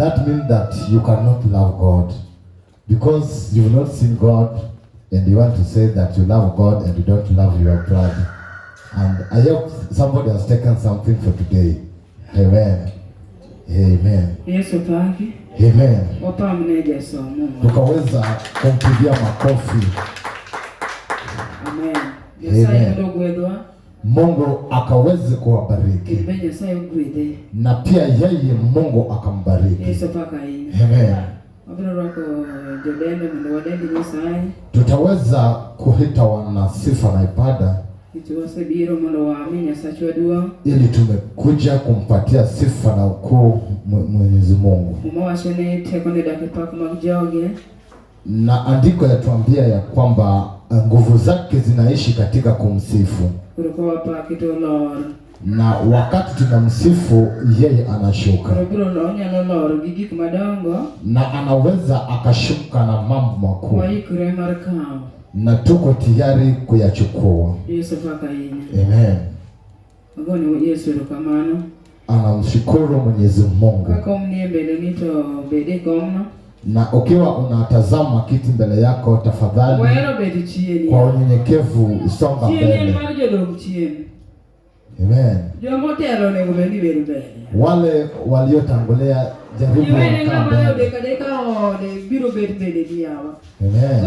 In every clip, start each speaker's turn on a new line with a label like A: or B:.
A: that means that you cannot love God. Because you will not seen God and you want to say that you love God and you don't love your brother. And I hope somebody has taken something for today. Amen. Amen.
B: Yesu pake.
A: Amen.
B: Wapa mneje somo.
A: Tukaweza kumpigia makofi.
B: Amen. Amen.
A: Mungu akaweze kuwabariki. Na pia yeye Mungu akambariki.
B: Yesu paka yeye.
A: Amen. Tutaweza kuhita wana sifa na ibada ili tumekuja kumpatia sifa na ukuu Mwenyezi Mungu. Na andiko yatuambia ya kwamba nguvu zake zinaishi katika kumsifu. Na wakati tunamsifu yeye anashuka. Na anaweza akashuka na mambo makuu. Na tuko tayari kuyachukua. Amen. Anamshukuru Mwenyezi Mungu. Na ukiwa unatazama kiti mbele yako, tafadhali kwa unyenyekevu songa mbele. Amen. Wale waliotangulia jaribu kukaa mbele. Amen.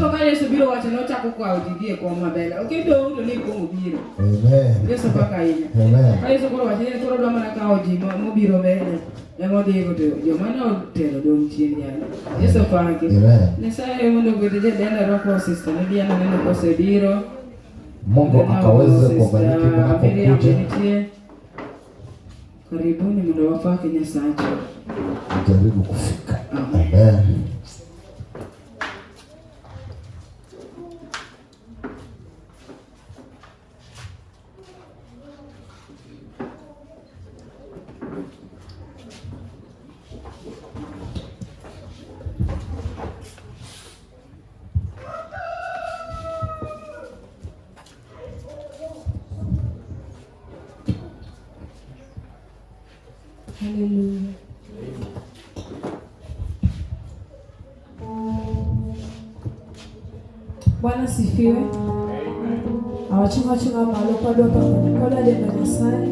A: Mungu akaweze kubariki mnapokuja.
B: Karibuni muda wafake nyasacho.
A: Jaribu kufika. Amen.
C: Hallelujah. Bwana sifiwe. Awachunga malo kwa dopa kwa dade Nyasaye.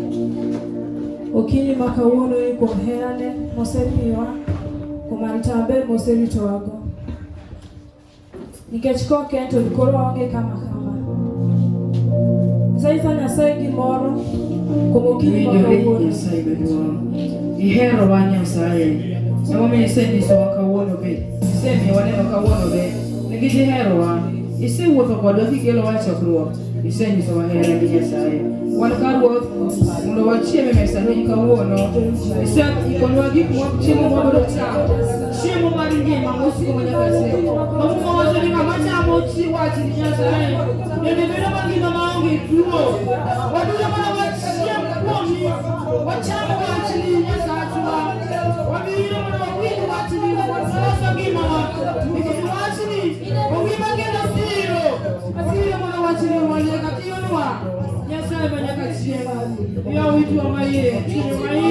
C: Okini makawuono iko herane mosepiwa kumantambe moserito wago. Nikech kokento koro onge kama. Sasa Nyasaye gimoro kumokini makawuono.
B: Ihero wa Nyasaye. Sama isenyiso wakawuono be. Isemi waneno kawuono be. Nikech ihero wa. Isewuotho kodwa kikelo wa chokruok. Isenyiso wa hera gi Nyasaye. Wan ka ruoth mondo wachieme mesa ni kawuono. Ikonwa gik chiemo mabiro chamo. Chiemo mar ngima mosiko manyaka seko. Mamumo wacho ni kama chamo wach Nyasaye. Bende bedo mangima maonge tuo. Waduto mana wachiem kuomi. Wachamo wach ni Nyasachwa. Wabiro mondo wawinj wach ni waloso ngimawa. Nikech wach ni ongima kendo siro. Asiro mondo wach ni wanyaka tionwa. Nyasaye manyaka chiema. Ya witwa maiye. Chiemo maiye.